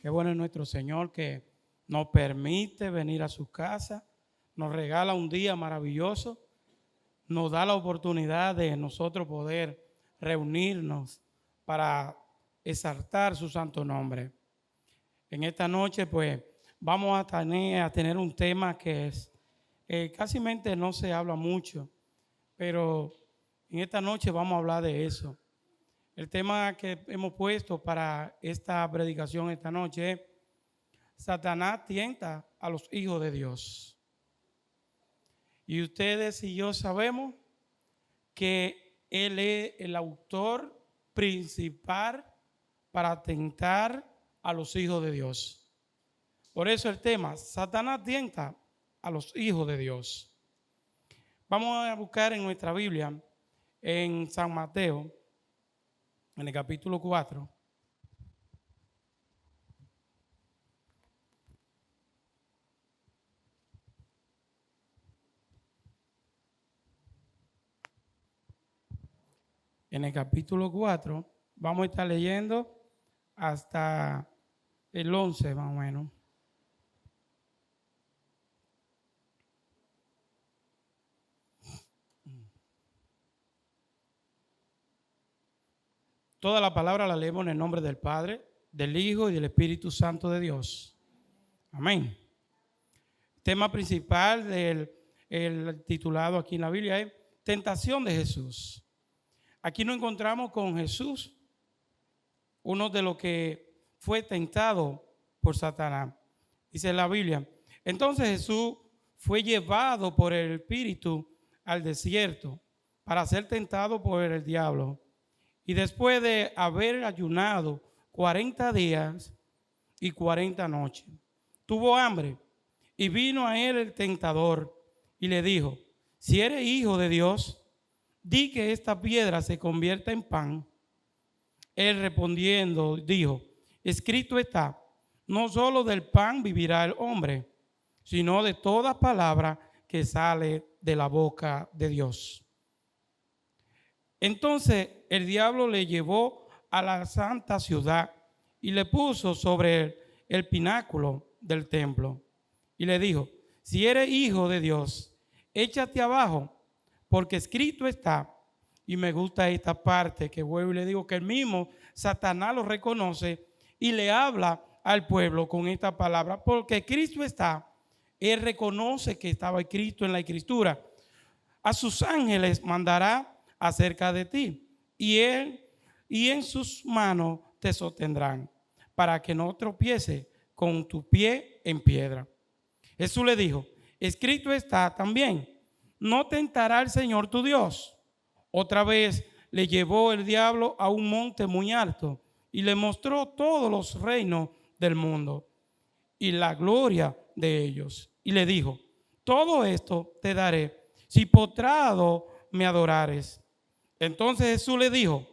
Qué bueno es nuestro Señor que nos permite venir a su casa, nos regala un día maravilloso, nos da la oportunidad de nosotros poder reunirnos para exaltar su santo nombre. En esta noche pues vamos a tener un tema que es, casi no se habla mucho, pero en esta noche vamos a hablar de eso. El tema que hemos puesto para esta predicación esta noche es: Satanás tienta a los hijos de Dios. Y ustedes y yo sabemos que Él es el autor principal para tentar a los hijos de Dios. Por eso el tema: Satanás tienta a los hijos de Dios. Vamos a buscar en nuestra Biblia, en San Mateo, en el capítulo 4. En el capítulo 4 vamos a estar leyendo hasta el 11 más o menos. Toda la palabra la leemos en el nombre del Padre, del Hijo y del Espíritu Santo de Dios. Amén. El tema principal el titulado aquí en la Biblia es Tentación de Jesús. Aquí nos encontramos con Jesús, uno de los que fue tentado por Satanás. Dice la Biblia: entonces Jesús fue llevado por el Espíritu al desierto para ser tentado por el diablo. Y después de haber ayunado 40 días y 40 noches, tuvo hambre, y vino a él el tentador y le dijo: si eres hijo de Dios, di que esta piedra se convierta en pan. Él respondiendo dijo: escrito está, no solo del pan vivirá el hombre, sino de toda palabra que sale de la boca de Dios. Entonces el diablo le llevó a la santa ciudad y le puso sobre el pináculo del templo y le dijo: si eres hijo de Dios, échate abajo, porque escrito está. Y me gusta esta parte que vuelvo y le digo que el mismo Satanás lo reconoce y le habla al pueblo con esta palabra, porque Cristo está. Él reconoce que estaba escrito en la Escritura: a sus ángeles mandará acerca de ti, y en sus manos te sostendrán, para que no tropiece con tu pie en piedra. Jesús le dijo: escrito está también, no tentará al Señor tu Dios. Otra vez le llevó el diablo a un monte muy alto y le mostró todos los reinos del mundo y la gloria de ellos. Y le dijo: todo esto te daré si postrado me adorares. Entonces Jesús le dijo: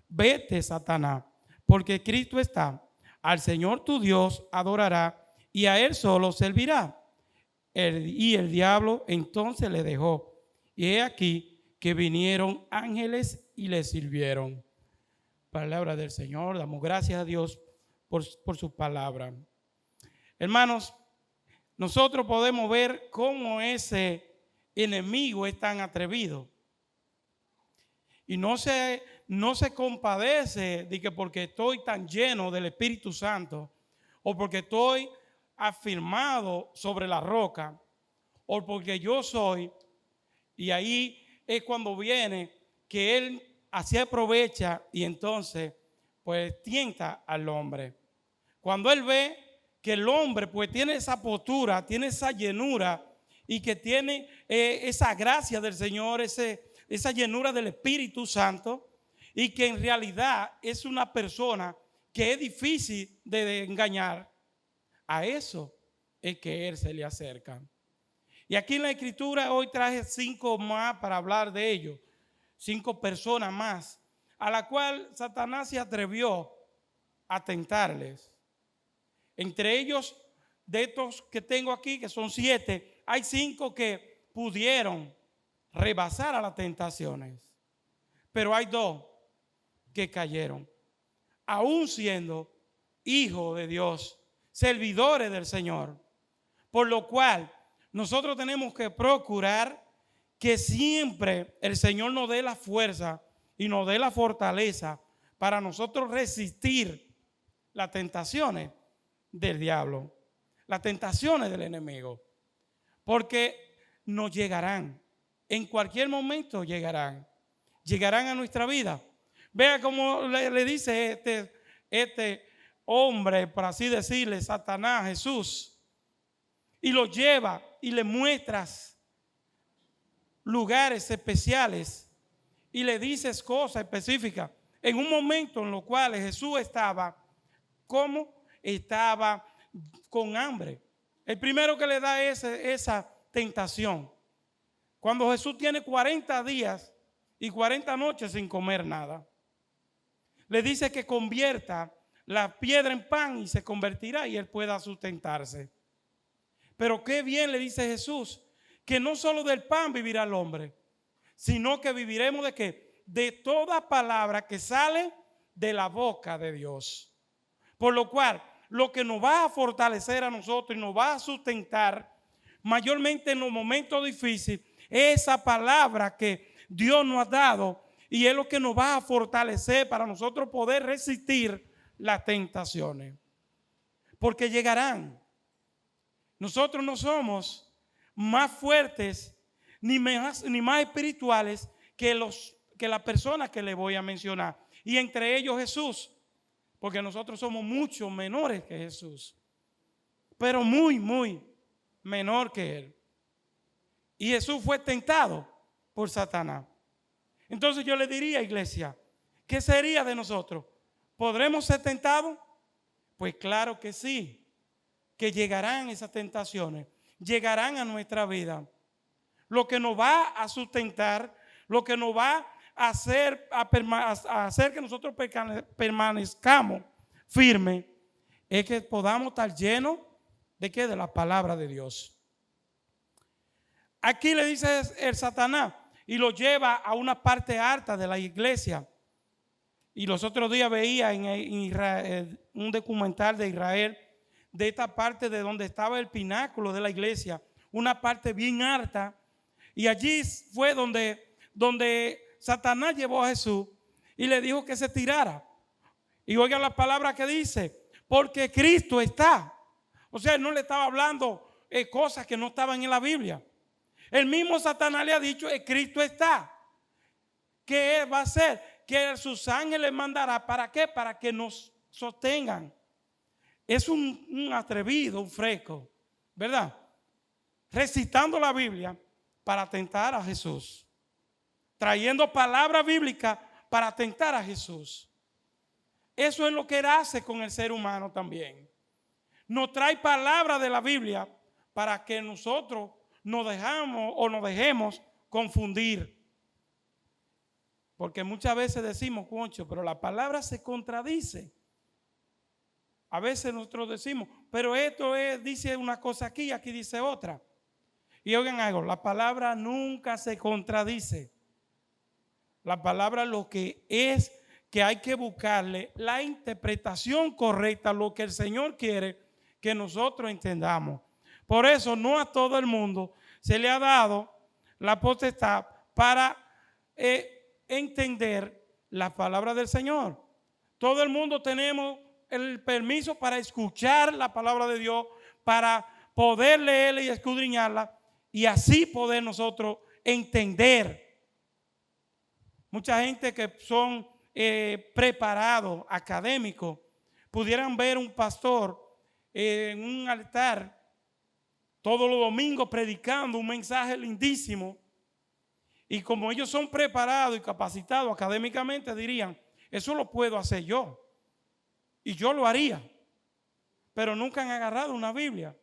vete, Satanás, porque Cristo está, al Señor tu Dios adorará y a Él solo servirá. Y el diablo entonces le dejó. Y he aquí que vinieron ángeles y le sirvieron. Palabra del Señor. Damos gracias a Dios por su palabra. Hermanos, nosotros podemos ver cómo ese enemigo es tan atrevido. Y no se compadece de que porque estoy tan lleno del Espíritu Santo, o porque estoy afirmado sobre la roca, o porque yo soy, y ahí es cuando viene que él así aprovecha y entonces pues tienta al hombre. Cuando él ve que el hombre pues tiene esa postura, tiene esa llenura y que tiene esa gracia del Señor, esa llenura del Espíritu Santo, y que en realidad es una persona que es difícil de engañar, a eso es que él se le acerca. Y aquí en la Escritura hoy traje 5 más para hablar de ellos, 5 personas más a la cual Satanás se atrevió a tentarles. Entre ellos, de estos que tengo aquí, que son 7, hay 5 que pudieron rebasar a las tentaciones, pero hay 2 que cayeron, aún siendo hijos de Dios, servidores del Señor. Por lo cual, nosotros tenemos que procurar que siempre el Señor nos dé la fuerza y nos dé la fortaleza para nosotros resistir las tentaciones del diablo, las tentaciones del enemigo. Porque nos llegarán, en cualquier momento llegarán a nuestra vida. Vea cómo le dice este hombre, por así decirle, Satanás, Jesús, y lo lleva y le muestras lugares especiales y le dices cosas específicas. En un momento en lo cual Jesús estaba con hambre. El primero que le da esa tentación. Cuando Jesús tiene 40 días y 40 noches sin comer nada. Le dice que convierta la piedra en pan y se convertirá y él pueda sustentarse. Pero qué bien le dice Jesús, que no solo del pan vivirá el hombre, sino que viviremos ¿de qué? De toda palabra que sale de la boca de Dios. Por lo cual, lo que nos va a fortalecer a nosotros y nos va a sustentar mayormente en los momentos difíciles es esa palabra que Dios nos ha dado y es lo que nos va a fortalecer para nosotros poder resistir las tentaciones. Porque llegarán. Nosotros no somos más fuertes ni más espirituales que las personas que le voy a mencionar. Y entre ellos Jesús. Porque nosotros somos mucho menores que Jesús. Pero muy, muy menor que Él. Y Jesús fue tentado por Satanás. Entonces yo le diría, iglesia, ¿qué sería de nosotros? ¿Podremos ser tentados? Pues claro que sí. Que llegarán esas tentaciones. Llegarán a nuestra vida. Lo que nos va a sustentar, lo que nos va a hacer que nosotros permanezcamos firmes, es que podamos estar llenos ¿de qué? De la palabra de Dios. Aquí le dice el Satanás y lo lleva a una parte alta de la iglesia. Y los otros días veía en Israel, un documental de Israel, de esta parte de donde estaba el pináculo de la iglesia, una parte bien alta. Y allí fue donde Satanás llevó a Jesús y le dijo que se tirara. Y oigan la palabra que dice, porque Cristo está. O sea, él no le estaba hablando cosas que no estaban en la Biblia. El mismo Satanás le ha dicho que Cristo está. ¿Qué va a hacer? Que sus ángeles mandará. ¿Para qué? Para que nos sostengan. Es un atrevido, un fresco, ¿verdad? Recitando la Biblia para tentar a Jesús. Trayendo palabra bíblica para tentar a Jesús. Eso es lo que él hace con el ser humano también. Nos trae palabra de la Biblia para que nosotros nos dejemos confundir. Porque muchas veces decimos, concho, pero la palabra se contradice. A veces nosotros decimos, pero dice una cosa aquí, aquí dice otra. Y oigan algo, la palabra nunca se contradice. La palabra lo que es que hay que buscarle la interpretación correcta, lo que el Señor quiere que nosotros entendamos. Por eso no a todo el mundo se le ha dado la potestad para entender la palabra del Señor. Todo el mundo tenemos el permiso para escuchar la palabra de Dios, para poder leerla y escudriñarla y así poder nosotros entender. Mucha gente que son preparados, académicos, pudieran ver un pastor en un altar todos los domingos predicando un mensaje lindísimo. Y como ellos son preparados y capacitados académicamente, dirían, eso lo puedo hacer yo. Y yo lo haría. Pero nunca han agarrado una Biblia.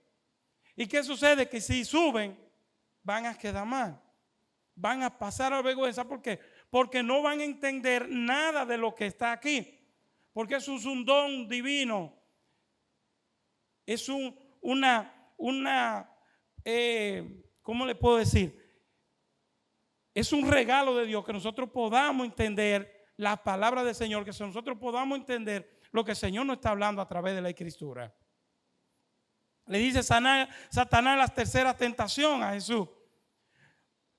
¿Y qué sucede? Que si suben, van a quedar mal. Van a pasar a vergüenza. ¿Por qué? Porque no van a entender nada de lo que está aquí. Porque eso es un don divino. Es ¿cómo le puedo decir? Es un regalo de Dios que nosotros podamos entender la palabra del Señor, que nosotros podamos entender lo que el Señor nos está hablando a través de la Escritura. Le dice Satanás la tercera tentación a Jesús.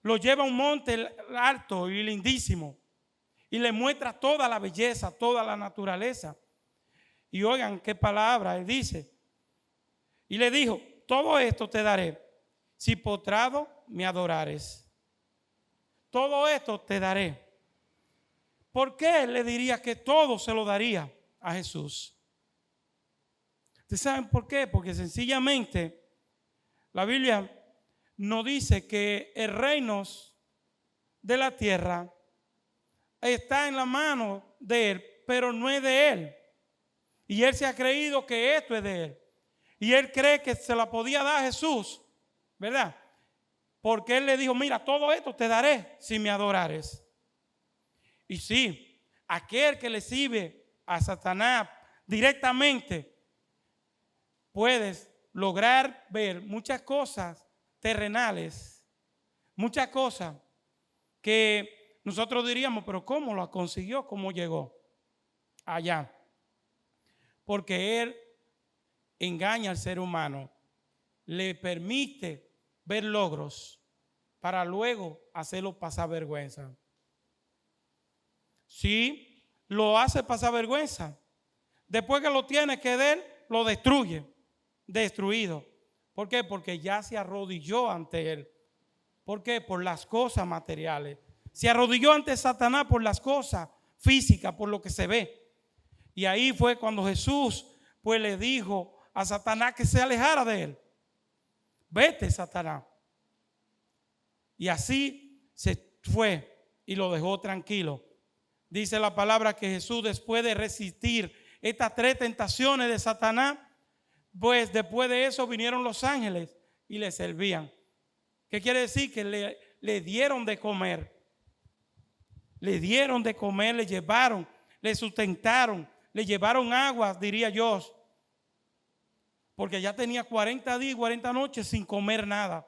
Lo lleva a un monte alto y lindísimo y le muestra toda la belleza, toda la naturaleza. Y oigan qué palabra él dice. Y le dijo: todo esto te daré si postrado me adorares. Todo esto te daré. ¿Por qué él le diría que todo se lo daría a Jesús? ¿Ustedes saben por qué? Porque sencillamente la Biblia nos dice que el reino de la tierra está en la mano de él, pero no es de él. Y él se ha creído que esto es de él. Y él cree que se la podía dar a Jesús, ¿verdad? Porque él le dijo: mira, todo esto te daré si me adorares. Y sí, aquel que le sirve a Satanás directamente, puedes lograr ver muchas cosas terrenales, muchas cosas que nosotros diríamos: pero ¿cómo lo consiguió? ¿Cómo llegó allá? Porque él engaña al ser humano, le permite ver logros para luego hacerlo pasar vergüenza. Sí, lo hace pasar vergüenza. Después que lo tiene que dar, lo destruye, destruido. ¿Por qué? Porque ya se arrodilló ante él. ¿Por qué? Por las cosas materiales. Se arrodilló ante Satanás por las cosas físicas, por lo que se ve. Y ahí fue cuando Jesús pues le dijo a Satanás que se alejara de él. Vete, Satanás. Y así se fue y lo dejó tranquilo. Dice la palabra que Jesús, después de resistir estas tres tentaciones de Satanás, pues después de eso vinieron los ángeles y le servían. ¿Qué quiere decir? Que le dieron de comer. Le dieron de comer, le llevaron, le sustentaron, le llevaron agua, diría yo. Porque ya tenía 40 días, 40 noches sin comer nada,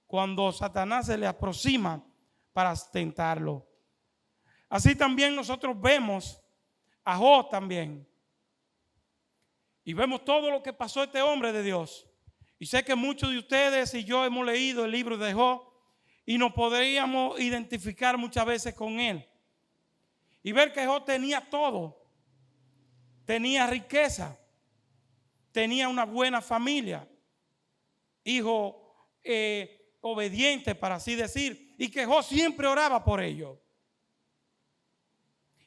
cuando Satanás se le aproxima para tentarlo. Así también nosotros vemos a Job también. Y vemos todo lo que pasó a este hombre de Dios. Y sé que muchos de ustedes y yo hemos leído el libro de Job y nos podríamos identificar muchas veces con él. Y ver que Job tenía todo. Tenía riqueza. Tenía una buena familia. Hijo obediente, para así decir. Y que Job siempre oraba por ellos.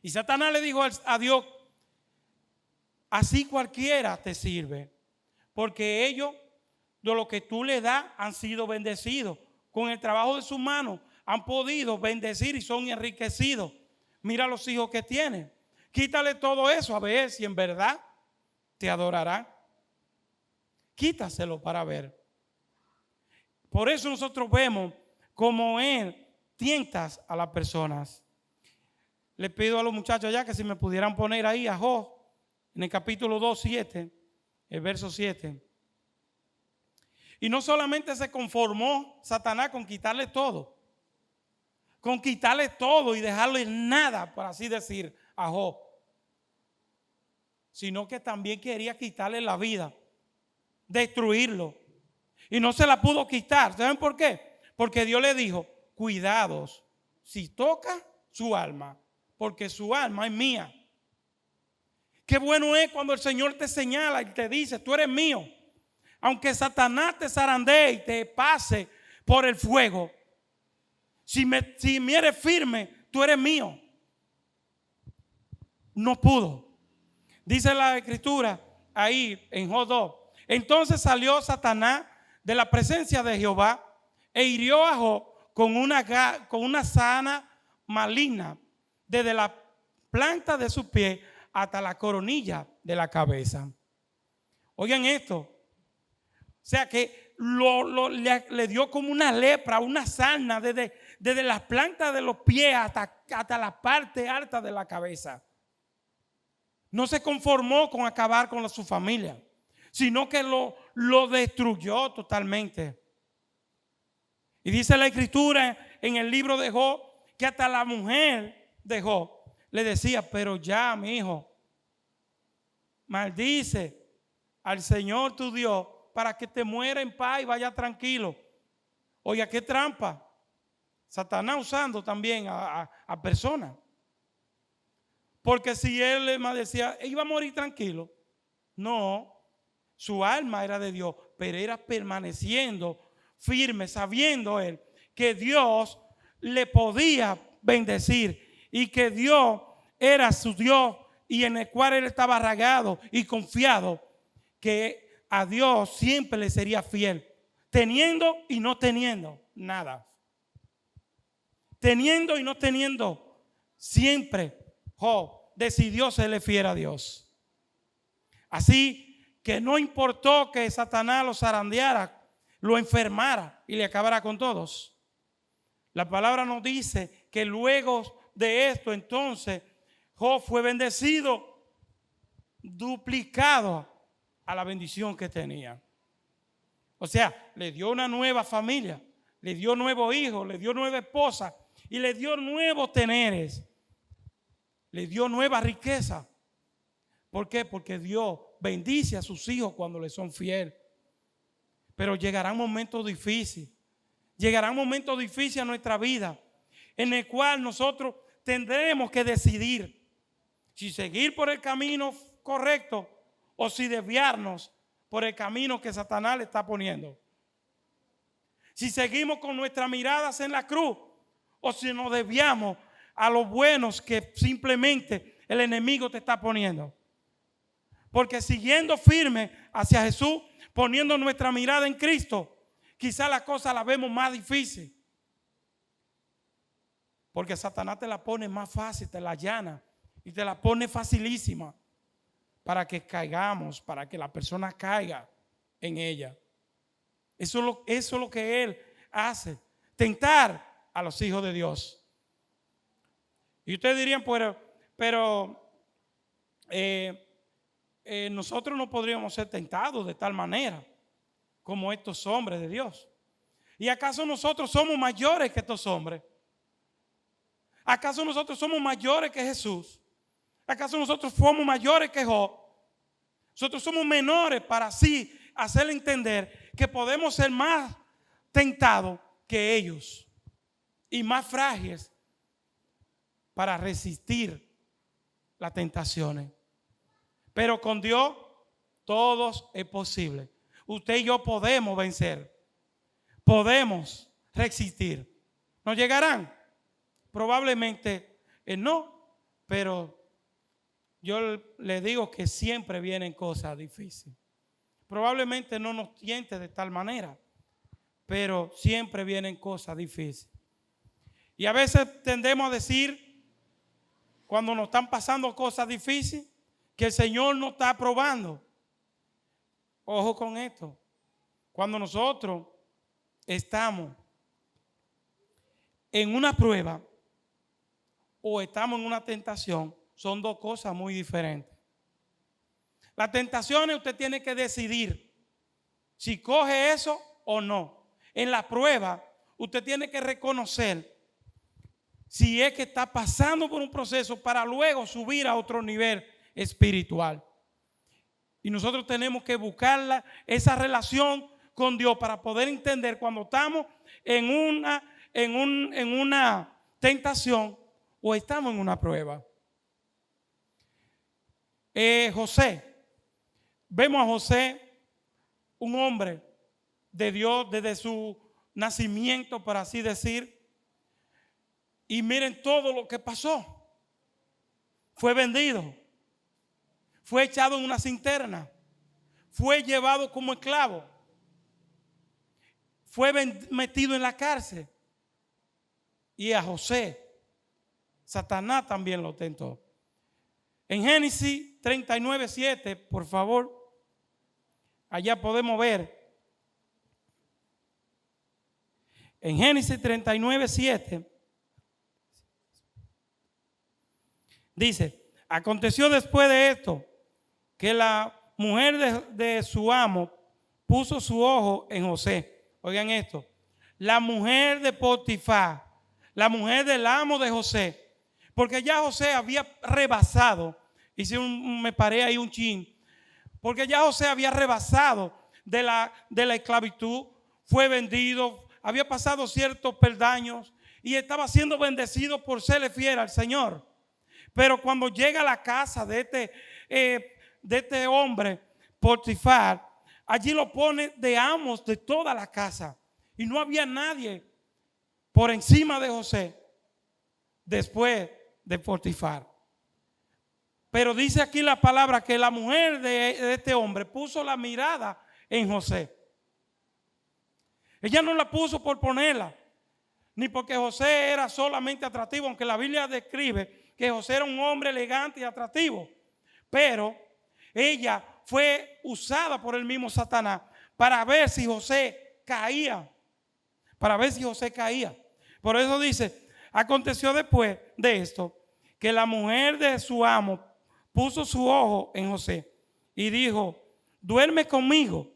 Y Satanás le dijo a Dios: así cualquiera te sirve, porque ellos de lo que tú le das han sido bendecidos. Con el trabajo de sus manos han podido bendecir y son enriquecidos. Mira los hijos que tienen. Quítale todo eso a ver si en verdad te adorarán. Quítaselo para ver. Por eso nosotros vemos como él tientas a las personas. Le pido a los muchachos allá que si me pudieran poner ahí a Job en el capítulo 2, 7, el verso 7. Y no solamente se conformó Satanás con quitarle todo, y dejarle nada, por así decir, a Job, sino que también quería quitarle la vida, destruirlo. Y no se la pudo quitar. ¿Saben por qué? Porque Dios le dijo: cuidados si toca su alma, porque su alma es mía. Qué bueno es cuando el Señor te señala y te dice: tú eres mío. Aunque Satanás te zarandee y te pase por el fuego, si me eres firme, tú eres mío. No pudo. Dice la Escritura ahí en Job 2. Entonces salió Satanás de la presencia de Jehová e hirió a Job con una sana maligna, desde la planta de su pie hasta la coronilla de la cabeza. Oigan esto. O sea que le dio como una lepra, una sarna desde las plantas de los pies hasta la parte alta de la cabeza. No se conformó con acabar con su familia, sino que lo destruyó totalmente. Y dice la Escritura en el libro de Job que hasta la mujer de Job le decía: pero ya, mi hijo, maldice al Señor tu Dios para que te muera en paz y vaya tranquilo. Oiga, qué trampa. Satanás usando también a personas. Porque si él le maldecía, iba a morir tranquilo. No, su alma era de Dios, pero era permaneciendo firme, sabiendo él que Dios le podía bendecir y que Dios era su Dios y en el cual él estaba arraigado y confiado que a Dios siempre le sería fiel, teniendo y no teniendo nada. Teniendo y no teniendo, siempre Job decidió serle fiel a Dios. Así que no importó que Satanás lo zarandeara, lo enfermara y le acabara con todos. La palabra nos dice que luego de esto entonces Job fue bendecido, duplicado a la bendición que tenía. O sea, le dio una nueva familia, le dio nuevos hijos, le dio nueva esposa y le dio nuevos teneres. Le dio nueva riqueza. ¿Por qué? Porque Dios bendice a sus hijos cuando le son fieles. Pero llegarán momentos difíciles. Llegarán momentos difíciles a nuestra vida en el cual nosotros tendremos que decidir si seguir por el camino correcto o si desviarnos por el camino que Satanás le está poniendo. Si seguimos con nuestras miradas en la cruz o si nos desviamos a los buenos que simplemente el enemigo te está poniendo. Porque siguiendo firme hacia Jesús, poniendo nuestra mirada en Cristo, quizá la cosa la vemos más difícil. Porque Satanás te la pone más fácil, te la allana y te la pone facilísima para que caigamos, para que la persona caiga en ella. Eso es lo que él hace, tentar a los hijos de Dios. Y ustedes dirían, pero nosotros no podríamos ser tentados de tal manera como estos hombres de Dios. ¿Y acaso nosotros somos mayores que estos hombres? ¿Acaso nosotros somos mayores que Jesús? ¿Acaso nosotros somos mayores que Job? Nosotros somos menores para así hacerle entender que podemos ser más tentados que ellos y más frágiles para resistir las tentaciones. Pero con Dios todo es posible. Usted y yo podemos vencer. Podemos resistir. ¿Nos llegarán? Probablemente no, pero yo le digo que siempre vienen cosas difíciles. Probablemente no nos tiente de tal manera, pero siempre vienen cosas difíciles. Y a veces tendemos a decir, cuando nos están pasando cosas difíciles, que el Señor nos está probando. Ojo con esto. Cuando nosotros estamos en una prueba o estamos en una tentación, son dos cosas muy diferentes. Las tentaciones usted tiene que decidir si coge eso o no. En la prueba usted tiene que reconocer si es que está pasando por un proceso para luego subir a otro nivel espiritual. Y nosotros tenemos que buscar esa relación con Dios para poder entender cuando estamos en una tentación o estamos en una prueba. José, vemos a José, un hombre de Dios desde su nacimiento, por así decir, y miren todo lo que pasó. Fue vendido, fue echado en una cisterna, fue llevado como esclavo, fue metido en la cárcel. Y a José, Satanás también lo tentó. En Génesis 39:7, por favor, allá podemos ver. En Génesis 39:7 dice: aconteció después de esto que la mujer de su amo puso su ojo en José. Oigan esto, la mujer de Potifar, la mujer del amo de José, porque ya José había rebasado, me paré ahí un chin, porque ya José había rebasado de la esclavitud, fue vendido, había pasado ciertos peldaños y estaba siendo bendecido por serle fiel al Señor. Pero cuando llega a la casa de este hombre, Potifar, allí lo pone de amos de toda la casa. Y no había nadie por encima de José después de Potifar. Pero dice aquí la palabra que la mujer de este hombre puso la mirada en José. Ella no la puso por ponerla, ni porque José era solamente atractivo, aunque la Biblia describe que José era un hombre elegante y atractivo. Pero ella fue usada por el mismo Satanás para ver si José caía. Para ver si José caía. Por eso dice, aconteció después de esto, que la mujer de su amo puso su ojo en José y dijo, duerme conmigo.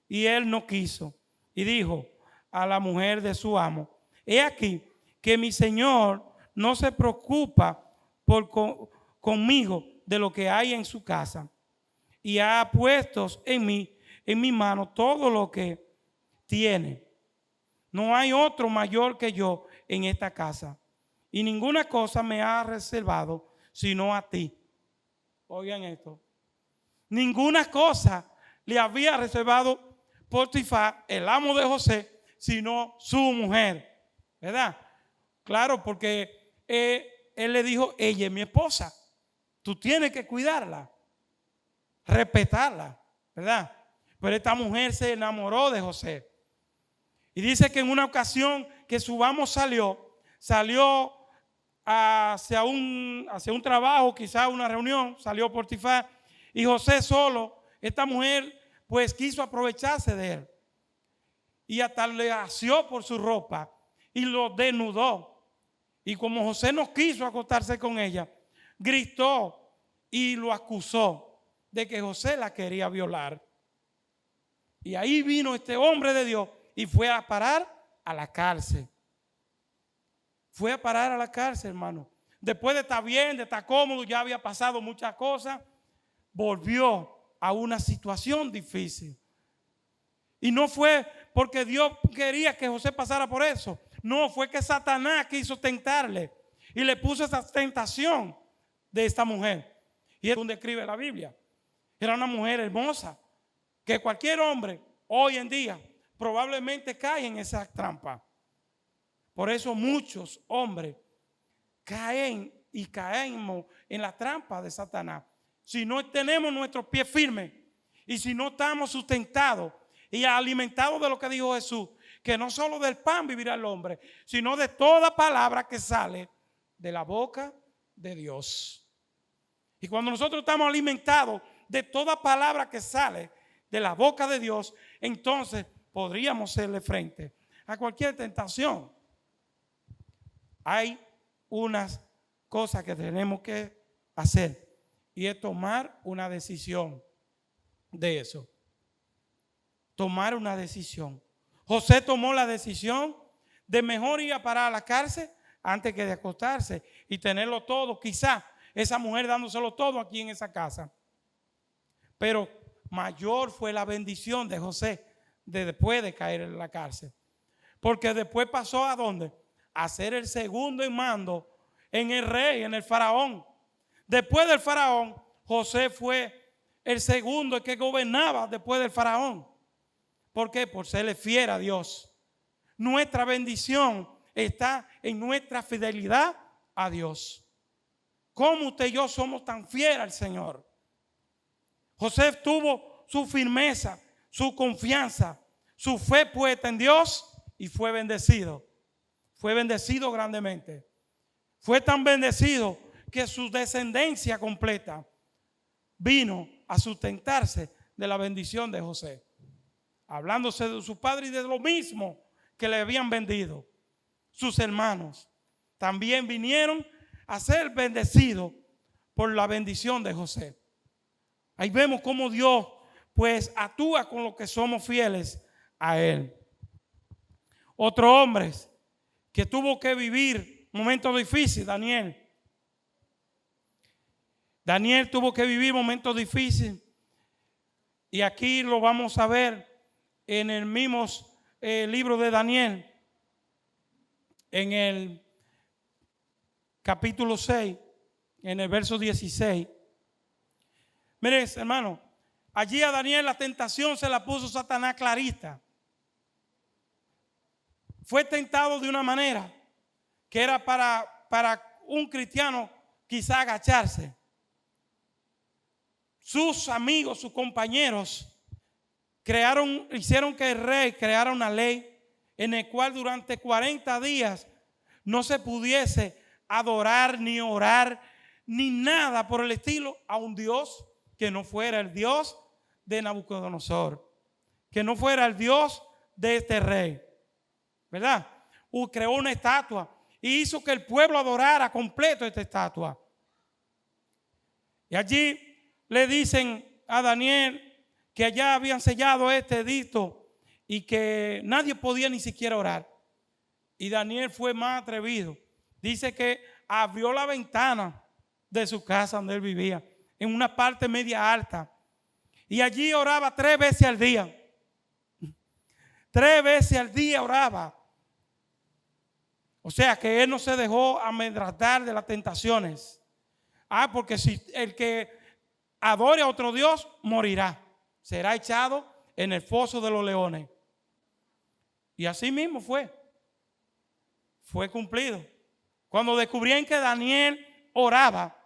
Y él no quiso. Y dijo a la mujer de su amo, he aquí que mi señor no se preocupa conmigo de lo que hay en su casa. Y ha puesto en mi mano todo lo que tiene. No hay otro mayor que yo en esta casa. Y ninguna cosa me ha reservado sino a ti. Oigan esto. Ninguna cosa le había reservado Potifar, el amo de José, sino su mujer. ¿Verdad? Claro, porque él le dijo, ella es mi esposa. Tú tienes que cuidarla, respetarla. ¿Verdad? Pero esta mujer se enamoró de José. Y dice que en una ocasión que su amo salió hacia un trabajo, quizá una reunión, salió Potifar, y José solo, esta mujer pues quiso aprovecharse de él. Y hasta le asió por su ropa y lo desnudó. Y como José no quiso acostarse con ella, gritó y lo acusó de que José la quería violar. Y ahí vino este hombre de Dios y fue a parar a la cárcel. Fue a parar a la cárcel, hermano. Después de estar bien, de estar cómodo, ya había pasado muchas cosas, volvió a una situación difícil. Y no fue porque Dios quería que José pasara por eso. No, fue que Satanás quiso tentarle y le puso esa tentación de esta mujer. Y es donde escribe la Biblia. Era una mujer hermosa que cualquier hombre hoy en día probablemente cae en esa trampa. Por eso muchos hombres caen y caemos en la trampa de Satanás. Si no tenemos nuestros pies firmes y si no estamos sustentados y alimentados de lo que dijo Jesús, que no solo del pan vivirá el hombre, sino de toda palabra que sale de la boca de Dios. Y cuando nosotros estamos alimentados de toda palabra que sale de la boca de Dios, entonces podríamos hacerle frente a cualquier tentación. Hay unas cosas que tenemos que hacer y es tomar una decisión de eso. Tomar una decisión. José tomó la decisión de mejor ir a parar a la cárcel antes que de acostarse y tenerlo todo, quizá esa mujer dándoselo todo aquí en esa casa. Pero mayor fue la bendición de José después de caer en la cárcel. Porque después pasó ¿a dónde? A ser el segundo en mando en el rey, en el faraón. Después del faraón, José fue el segundo el que gobernaba después del faraón. ¿Por qué? Por serle fiel a Dios. Nuestra bendición está en nuestra fidelidad a Dios. ¿Cómo usted y yo somos tan fieles al Señor? José tuvo su firmeza, su confianza, su fe puesta en Dios y fue bendecido. Fue bendecido grandemente. Fue tan bendecido que su descendencia completa vino a sustentarse de la bendición de José. Hablándose de su padre y de lo mismo que le habían vendido. Sus hermanos también vinieron a ser bendecidos por la bendición de José. Ahí vemos cómo Dios pues actúa con los que somos fieles a Él. Otro hombre que tuvo que vivir momentos difíciles, Daniel. Daniel tuvo que vivir momentos difíciles Y aquí lo vamos a ver en el mismo libro de Daniel, en el capítulo 6, en el verso 16. Miren, hermano, allí a Daniel la tentación se la puso Satanás clarita. Fue tentado de una manera que era para un cristiano quizá agacharse. Sus amigos, sus compañeros hicieron que el rey creara una ley en la cual durante 40 días no se pudiese adorar ni orar ni nada por el estilo a un Dios que no fuera el Dios de Nabucodonosor, que no fuera el Dios de este rey, ¿verdad? Creó una estatua y hizo que el pueblo adorara completo esta estatua. Y allí le dicen a Daniel que allá habían sellado este edicto y que nadie podía ni siquiera orar. Y Daniel fue más atrevido. Dice que abrió la ventana de su casa donde él vivía, en una parte media alta. Y allí oraba 3 veces al día. 3 veces al día oraba. O sea que él no se dejó amedrentar de las tentaciones. Porque si el que adore a otro Dios morirá, será echado en el foso de los leones. Y así mismo fue cumplido. Cuando descubrían que Daniel oraba,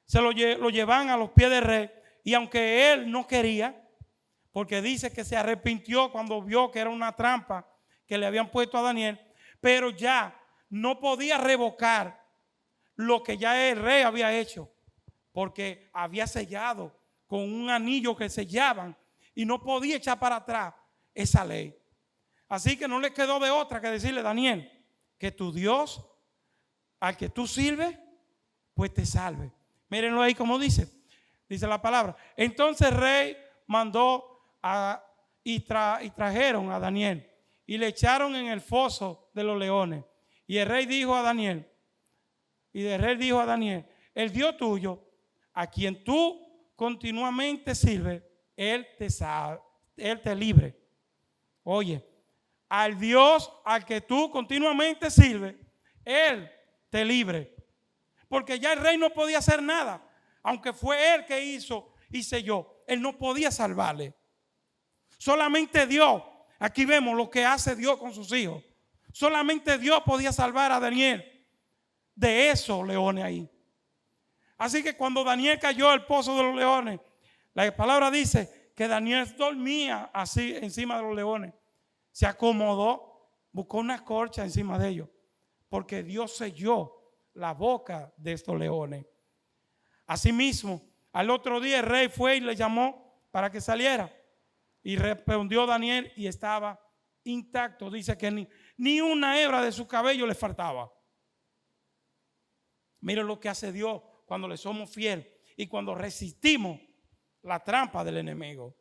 se lo llevan a los pies del rey. Y aunque él no quería, porque dice que se arrepintió cuando vio que era una trampa que le habían puesto a Daniel, pero ya no podía revocar lo que ya el rey había hecho, porque había sellado con un anillo que sellaban y no podía echar para atrás esa ley. Así que no le quedó de otra que decirle: Daniel, que tu Dios al que tú sirves pues te salve. Mírenlo ahí como dice la palabra. Entonces el rey mandó y trajeron a Daniel y le echaron en el foso de los leones. Y el rey dijo a Daniel, el Dios tuyo, a quien tú continuamente sirves, él te libre. Oye, al Dios al que tú continuamente sirves, él te libre. Porque ya el rey no podía hacer nada. Aunque fue él que hizo y selló, él no podía salvarle. Solamente Dios. Aquí vemos lo que hace Dios con sus hijos. Solamente Dios podía salvar a Daniel de esos leones ahí. Así que cuando Daniel cayó al pozo de los leones, la palabra dice que Daniel dormía así encima de los leones. Se acomodó, buscó una corcha encima de ellos, porque Dios selló la boca de estos leones. Asimismo, al otro día el rey fue y le llamó para que saliera. Y respondió Daniel y estaba intacto. Dice que ni una hebra de su cabello le faltaba. Miren lo que hace Dios cuando le somos fieles y cuando resistimos la trampa del enemigo.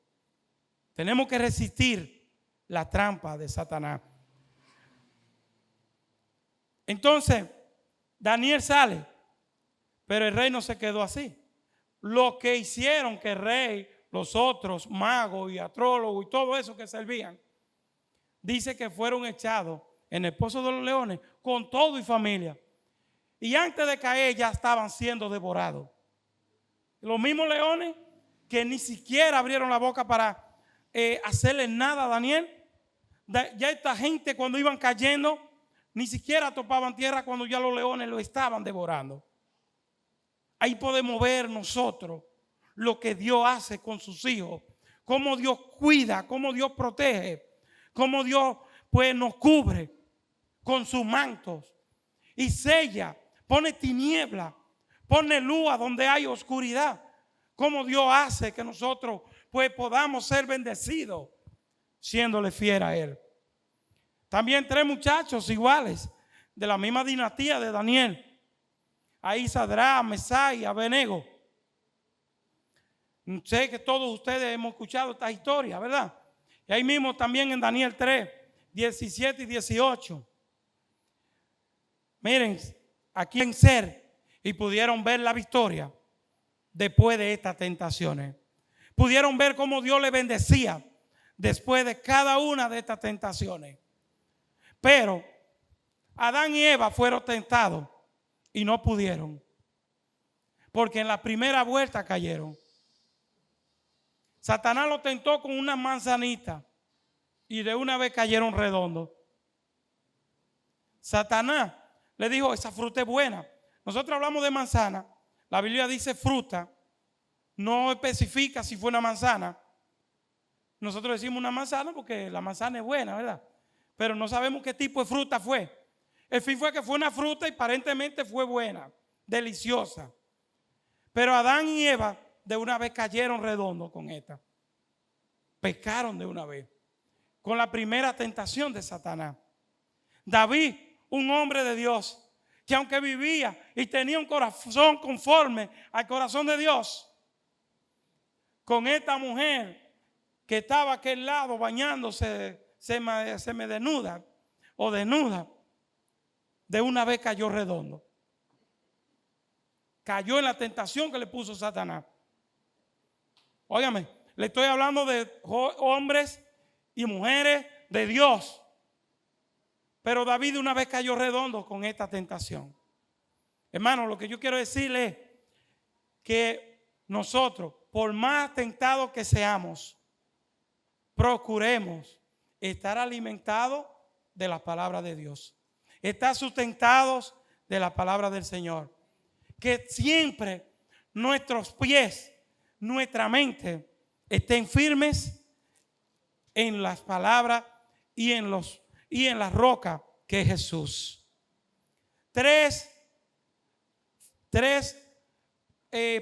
Tenemos que resistir la trampa de Satanás. Entonces, Daniel sale, pero el rey no se quedó así. Lo que hicieron que el rey, los otros magos y astrólogos y todo eso que servían, dice que fueron echados en el pozo de los leones con todo y familia. Y antes de caer ya estaban siendo devorados. Los mismos leones que ni siquiera abrieron la boca para hacerle nada a Daniel. Ya esta gente cuando iban cayendo ni siquiera topaban tierra cuando ya los leones lo estaban devorando. Ahí podemos ver nosotros lo que Dios hace con sus hijos, cómo Dios cuida, cómo Dios protege, cómo Dios pues nos cubre con sus mantos y sella, pone tiniebla, pone luz a donde hay oscuridad. Cómo Dios hace que nosotros pues podamos ser bendecidos siéndole fiel a Él. También 3 muchachos iguales de la misma dinastía de Daniel. Ahí Sadrach, Mesach y Abednego. Sé que todos ustedes hemos escuchado esta historia, ¿verdad? Y ahí mismo también en Daniel 3, 17 y 18. Miren, aquí en ser y pudieron ver la victoria después de estas tentaciones. pudieron ver cómo Dios le bendecía después de cada una de estas tentaciones. Pero Adán y Eva fueron tentados y no pudieron, porque en la primera vuelta cayeron. Satanás lo tentó con una manzanita y de una vez cayeron redondos. Satanás le dijo, esa fruta es buena. Nosotros hablamos de manzana, la Biblia dice fruta, no especifica si fue una manzana. Nosotros decimos una manzana porque la manzana es buena, ¿verdad? Pero no sabemos qué tipo de fruta fue. El fin fue que fue una fruta y aparentemente fue buena, deliciosa. Pero Adán y Eva de una vez cayeron redondos con esta. Pecaron de una vez con la primera tentación de Satanás. David, un hombre de Dios, que aunque vivía y tenía un corazón conforme al corazón de Dios, con esta mujer que estaba a aquel lado bañándose, se me desnuda o desnuda, de una vez cayó redondo. Cayó en la tentación que le puso Satanás. Óigame, le estoy hablando de hombres y mujeres de Dios. Pero David de una vez cayó redondo con esta tentación. Hermano, lo que yo quiero decirle es que nosotros, por más tentados que seamos, procuremos estar alimentados de la palabra de Dios. Estar sustentados de la palabra del Señor. Que siempre nuestros pies, nuestra mente estén firmes en las palabras y en la roca que es Jesús. Tres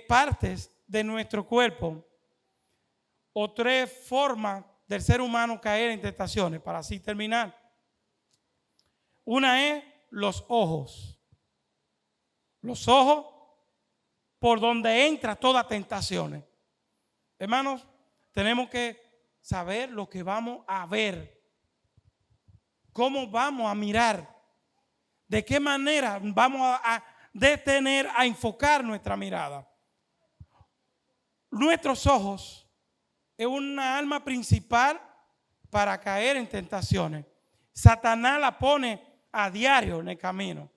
partes de nuestro cuerpo o tres formas del ser humano caer en tentaciones, para así terminar. Una es los ojos. Los ojos por donde entra toda tentación. Hermanos, tenemos que saber lo que vamos a ver. ¿Cómo vamos a mirar? ¿De qué manera vamos a detener, a enfocar nuestra mirada? Nuestros ojos es una arma principal para caer en tentaciones. Satanás la pone a diario en el camino.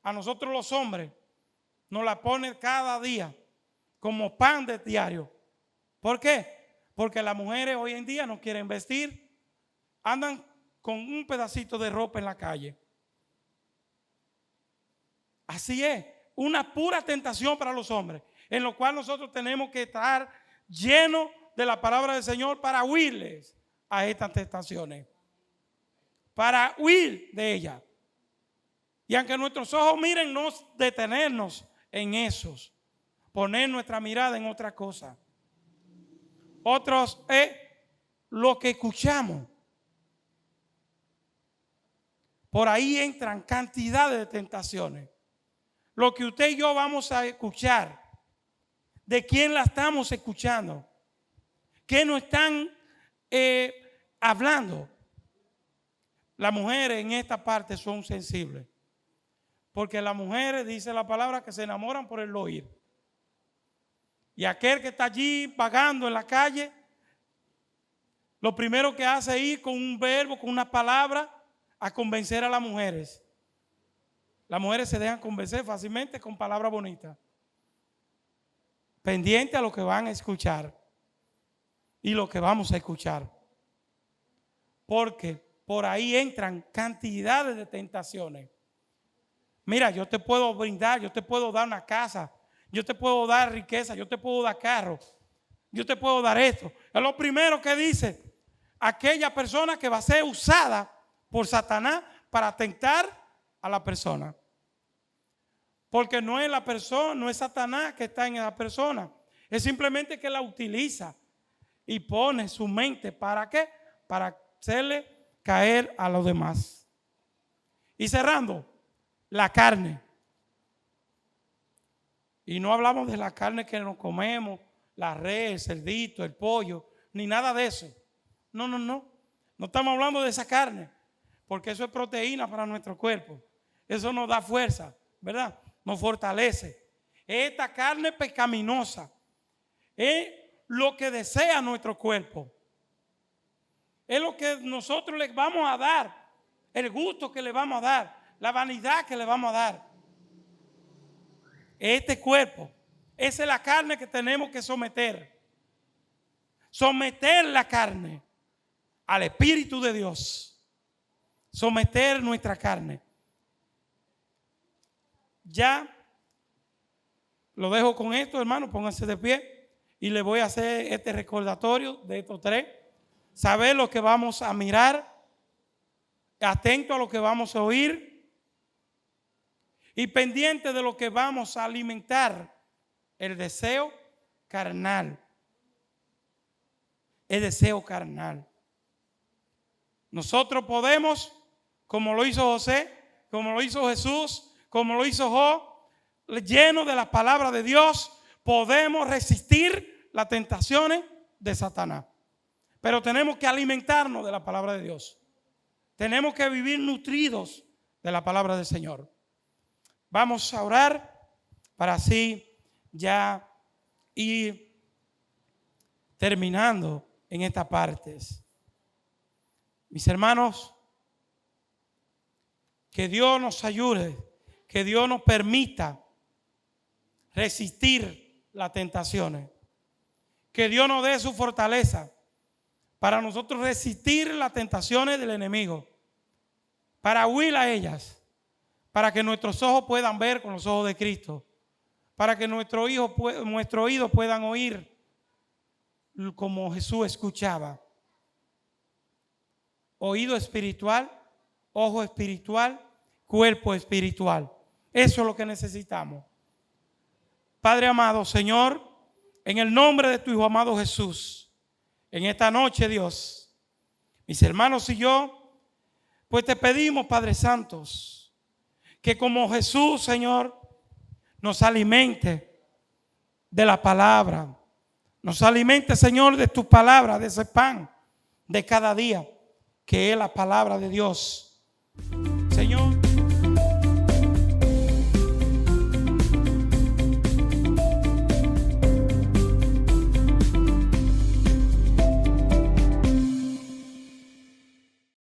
A nosotros los hombres nos la pone cada día como pan de diario. ¿Por qué? Porque las mujeres hoy en día no quieren vestir, andan con un pedacito de ropa en la calle. Así es, una pura tentación para los hombres, en lo cual nosotros tenemos que estar llenos de la palabra del Señor para huirles a estas tentaciones, para huir de ellas. Y aunque nuestros ojos miren, no detenernos en esos, poner nuestra mirada en otra cosa. Otros es lo que escuchamos. Por ahí entran cantidades de tentaciones. Lo que usted y yo vamos a escuchar, ¿de quién la estamos escuchando? ¿Qué nos están hablando? Las mujeres en esta parte son sensibles. Porque las mujeres, dice la palabra, que se enamoran por el oír. Y aquel que está allí vagando en la calle, lo primero que hace es ir con un verbo, con una palabra, a convencer a las mujeres. Las mujeres se dejan convencer fácilmente con palabras bonitas. Pendiente a lo que van a escuchar y lo que vamos a escuchar. Porque por ahí entran cantidades de tentaciones. Mira, yo te puedo brindar, yo te puedo dar una casa, yo te puedo dar riqueza, yo te puedo dar carro, yo te puedo dar esto. Es lo primero que dice aquella persona que va a ser usada por Satanás para tentar a la persona. Porque no es la persona, no es Satanás que está en la persona, es simplemente que la utiliza y pone su mente, ¿para qué? Para hacerle caer a los demás. Y cerrando, la carne. Y no hablamos de la carne que nos comemos, la res, el cerdito, el pollo, ni nada de eso. No. No estamos hablando de esa carne, porque eso es proteína para nuestro cuerpo. Eso nos da fuerza, ¿verdad? Nos fortalece. Esta carne pecaminosa es lo que desea nuestro cuerpo. Es lo que nosotros les vamos a dar, el gusto que le vamos a dar, la vanidad que le vamos a dar. Este cuerpo, esa es la carne que tenemos que someter. Someter la carne al Espíritu de Dios. Someter nuestra carne. Ya lo dejo con esto, hermano. Pónganse de pie y le voy a hacer este recordatorio de estos tres. Saber lo que vamos a mirar, atento a lo que vamos a oír y pendiente de lo que vamos a alimentar. El deseo carnal. El deseo carnal. Nosotros podemos, como lo hizo José, como lo hizo Jesús, como lo hizo Job, lleno de la palabra de Dios, podemos resistir las tentaciones de Satanás. Pero tenemos que alimentarnos de la palabra de Dios. Tenemos que vivir nutridos de la palabra del Señor. Vamos a orar para así ya ir terminando en estas partes. Mis hermanos, que Dios nos ayude, que Dios nos permita resistir las tentaciones, que Dios nos dé su fortaleza para nosotros resistir las tentaciones del enemigo, para huir a ellas, para que nuestros ojos puedan ver con los ojos de Cristo, para que nuestros oídos puedan oír como Jesús escuchaba. Oído espiritual, ojo espiritual, cuerpo espiritual. Eso es lo que necesitamos. Padre amado, Señor, en el nombre de tu Hijo amado Jesús, en esta noche, Dios, mis hermanos y yo, pues te pedimos, Padre Santos, que como Jesús, Señor, nos alimente de la palabra. Nos alimente, Señor, de tu palabra, de ese pan de cada día, que es la palabra de Dios.